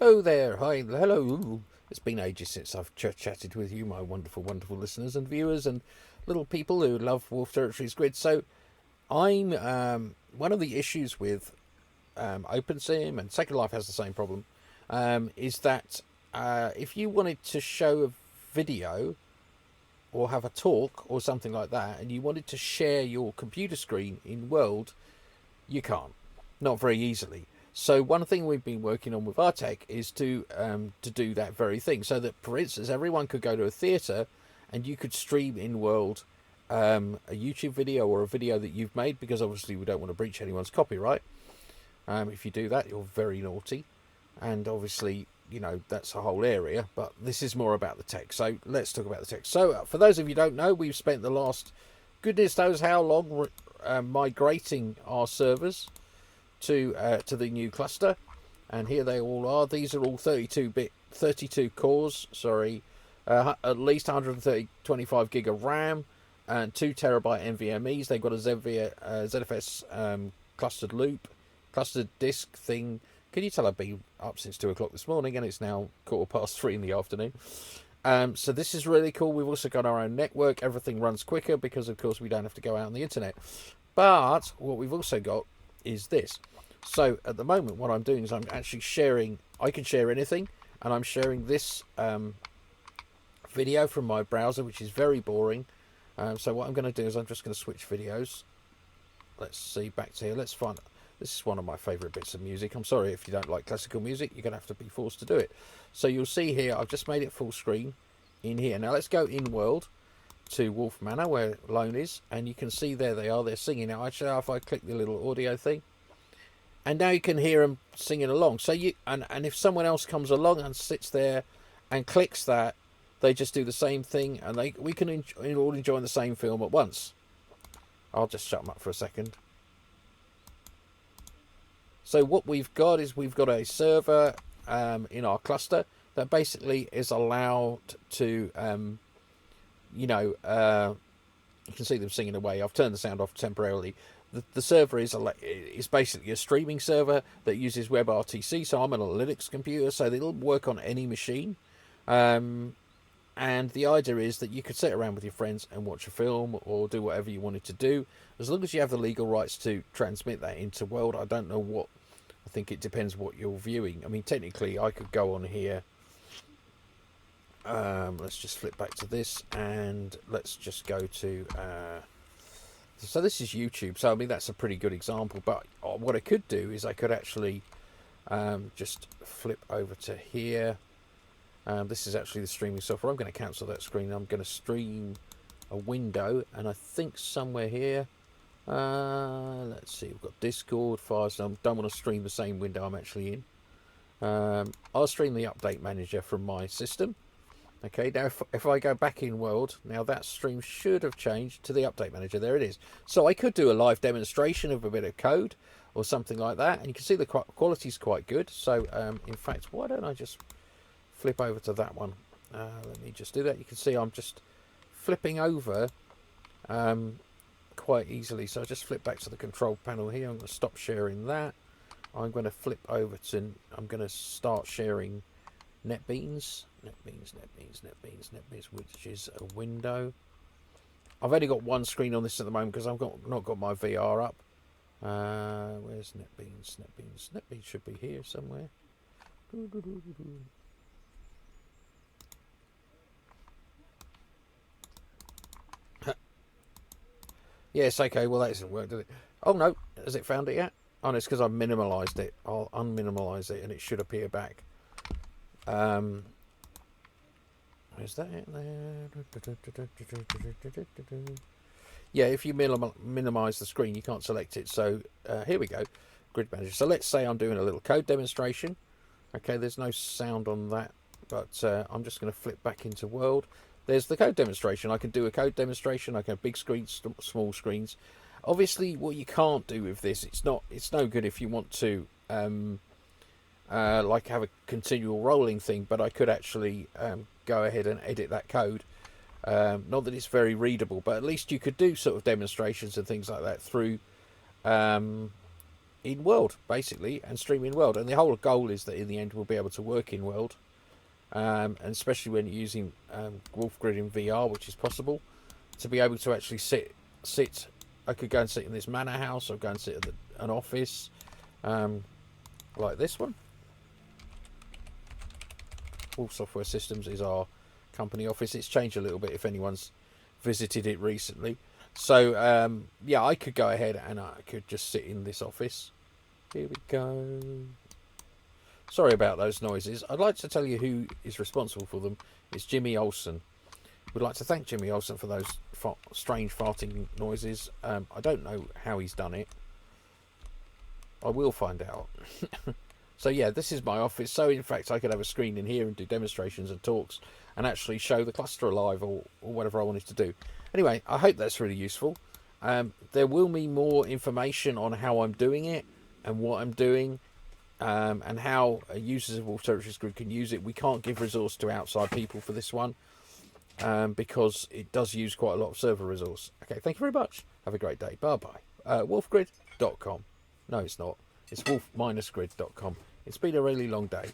Oh there, hi, hello. It's been ages since I've chatted with you, my wonderful, wonderful listeners and viewers and little people who love Wolf Territories Grid. So I'm one of the issues with OpenSim, and Second Life has the same problem. Is that if you wanted to show a video or have a talk or something like that, and you wanted to share your computer screen in World, you can't, not very easily. So one thing we've been working on with Artec is to do that very thing, so that, for instance, everyone could go to a theatre and you could stream in world a YouTube video or a video that you've made, because obviously we don't want to breach anyone's copyright. If you do that, you're very naughty, and obviously that's a whole area. But this is more about the tech, so let's talk about the tech. So for those of you who don't know, we've spent the last goodness knows how long migrating our servers to the new cluster, and here they all are. These are all 32 cores. Sorry, at least 125 gig of RAM and 2 terabyte NVMe's. They've got a ZFS clustered loop, clustered disk thing. Can you tell I've been up since 2 o'clock this morning, and it's now 3:15 in the afternoon. So this is really cool. We've also got our own network. Everything runs quicker because, of course, we don't have to go out on the internet. But what we've also got is this. So at the moment, what I'm doing is I'm actually sharing. I can share anything, and I'm sharing this video from my browser, which is very boring. So what I'm going to do is I'm just going to switch videos. Let's see, back to here. Let's find. This is one of my favourite bits of music. I'm sorry if you don't like classical music. You're going to have to be forced to do it. So you'll see here, I've just made it full screen in here. Now let's go in world to Wolf Manor, where Lone is, and you can see there they are. They're singing. Now actually, if I click the little audio thing, and now you can hear them singing along. So and if someone else comes along and sits there and clicks that, they just do the same thing, and we can all enjoy the same film at once. I'll just shut them up for a second. So what we've got is we've got a server in our cluster that basically is allowed to, you can see them singing away. I've turned the sound off temporarily. The server is basically a streaming server that uses WebRTC. So I'm on a Linux computer, so it'll work on any machine. And the idea is that you could sit around with your friends and watch a film or do whatever you wanted to do, as long as you have the legal rights to transmit that into world. I don't know what. I think it depends what you're viewing. I mean, technically, I could go on here. Let's just flip back to this, and let's just go to. So this is YouTube. So I mean, that's a pretty good example. But what I could do is I could actually just flip over to here. This is actually the streaming software. I'm going to cancel that screen. I'm going to stream a window, and I think somewhere here. Let's see, we've got Discord, files. I don't want to stream the same window I'm actually in. I'll stream the update manager from my system. Okay, now if I go back in world, now that stream should have changed to the update manager. There it is. So I could do a live demonstration of a bit of code or something like that, and you can see the quality's quite good. So in fact, why don't I just flip over to that one? Let me just do that. You can see I'm just flipping over quite easily. So I just flip back to the control panel here. I'm going to stop sharing that. I'm going to flip over to, I'm going to start sharing NetBeans, which is a window. I've only got one screen on this at the moment because I've not got my VR up. Where's NetBeans? NetBeans should be here somewhere. Yes, okay, well that doesn't work, does it? Oh no, has it found it yet? Oh no, it's because I've minimalised it. I'll unminimalise it and it should appear back. Is that it there? Yeah, if you minimise the screen, you can't select it. So here we go, Grid Manager. So let's say I'm doing a little code demonstration. Okay, there's no sound on that, but I'm just going to flip back into World. There's the code demonstration. I can do a code demonstration. I can have big screens, small screens. Obviously, what you can't do with this, it's no good if you want to like have a continual rolling thing. But I could actually go ahead and edit that code. Not that it's very readable, but at least you could do sort of demonstrations and things like that through in World, basically, and stream in World. And the whole goal is that in the end we'll be able to work in World, and especially when using WolfGrid in VR, which is possible, to be able to actually sit. I could go and sit in this manor house, or go and sit at an office, like this one. Wolf Software Systems is our company office. It's changed a little bit if anyone's visited it recently. So, yeah, I could go ahead and I could just sit in this office. Here we go. Sorry about those noises. I'd like to tell you who is responsible for them. It's Jimmy Olsen. We'd like to thank Jimmy Olsen for those strange farting noises. I don't know how he's done it. I will find out. So yeah, this is my office. So in fact, I could have a screen in here and do demonstrations and talks and actually show the cluster alive, or whatever I wanted to do. Anyway, I hope that's really useful. There will be more information on how I'm doing it and what I'm doing, and how users of Wolf Territories Grid can use it. We can't give resource to outside people for this one, because it does use quite a lot of server resource. Okay, thank you very much. Have a great day. Bye-bye. Wolfgrid.com. No, it's not. It's wolf-grid.com. It's been a really long day.